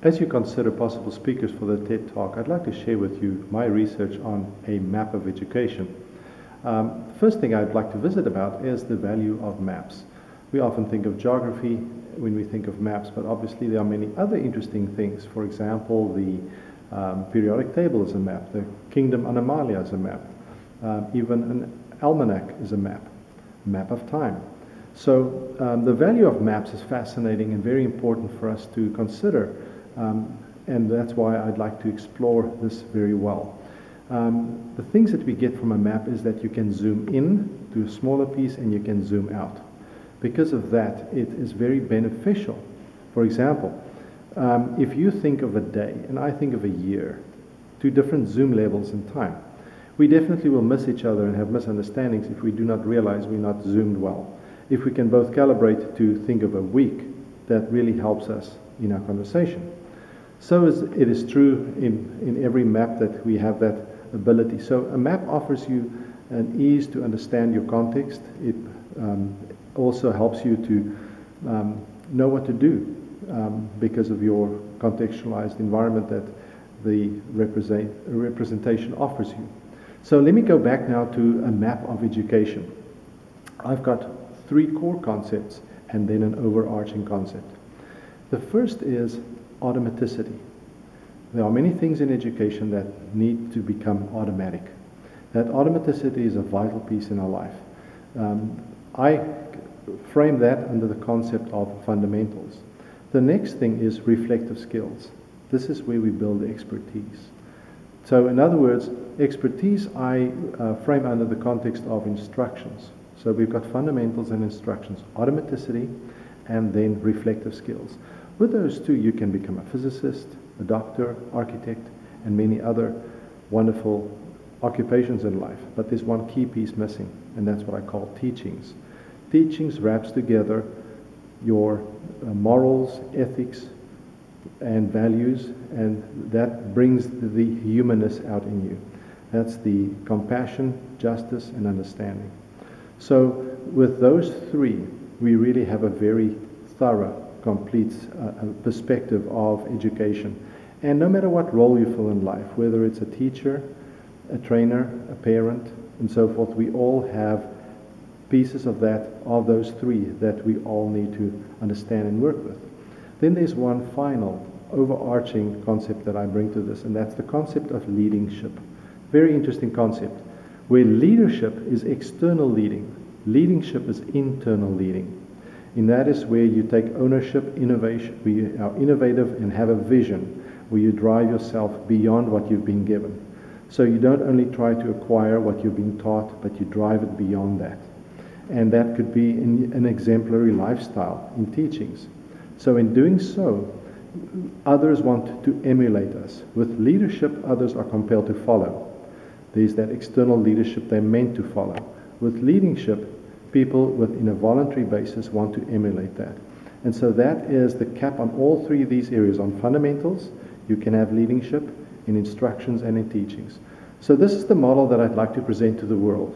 As you consider possible speakers for the TED Talk, I'd like to share with you my research on a map of education. The first thing I'd like to visit about is the value of maps. We often think of geography when we think of maps, but obviously there are many other interesting things. For example, the periodic table is a map, the kingdom Anomalia is a map, even an almanac is a map of time. So the value of maps is fascinating and very important for us to consider, and that's why I'd like to explore this very well. The things that we get from a map is that you can zoom in to a smaller piece and you can zoom out. Because of that, it is very beneficial. For example, if you think of a day and I think of a year, two different zoom levels in time, we definitely will miss each other and have misunderstandings if we do not realize we're not zoomed well. If we can both calibrate to think of a week, that really helps us in our conversation. So it is true in every map that we have that ability. So a map offers you an ease to understand your context. It also helps you to know what to do because of your contextualized environment that the representation offers you. So let me go back now to a map of education. I've got three core concepts and then an overarching concept. The first is automaticity. There are many things in education that need to become automatic. That automaticity is a vital piece in our life. I frame that under the concept of fundamentals. The next thing is reflective skills. This is where we build expertise. So in other words, expertise I frame under the context of instructions. So we've got fundamentals and instructions, automaticity, and then reflective skills. With those two, you can become a physicist, a doctor, architect, and many other wonderful occupations in life. But there's one key piece missing, and that's what I call teachings. Teachings wraps together your morals, ethics, and values, and that brings the humanness out in you. That's the compassion, justice, and understanding. So with those three, we really have a very thorough, complete perspective of education. And no matter what role you fill in life, whether it's a teacher, a trainer, a parent, and so forth, we all have pieces of those three that we all need to understand and work with. Then there's one final overarching concept that I bring to this, and that's the concept of leadership. Very interesting concept, where leadership is external leading, leadership is internal leading. And that is where you take ownership, innovation, where you are innovative and have a vision, where you drive yourself beyond what you've been given. So you don't only try to acquire what you're being taught, but you drive it beyond that. And that could be in an exemplary lifestyle in teachings. So in doing so, others want to emulate us. With leadership, others are compelled to follow. There's that external leadership they're meant to follow. With leadership, people within a voluntary basis want to emulate that. And so that is the cap on all three of these areas. On fundamentals, you can have leadership in instructions and in teachings. So this is the model that I'd like to present to the world.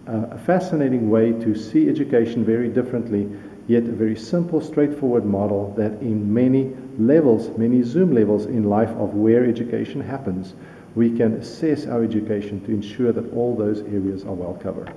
A fascinating way to see education very differently, yet a very simple, straightforward model that in many levels, many zoom levels in life of where education happens, we can assess our education to ensure that all those areas are well covered.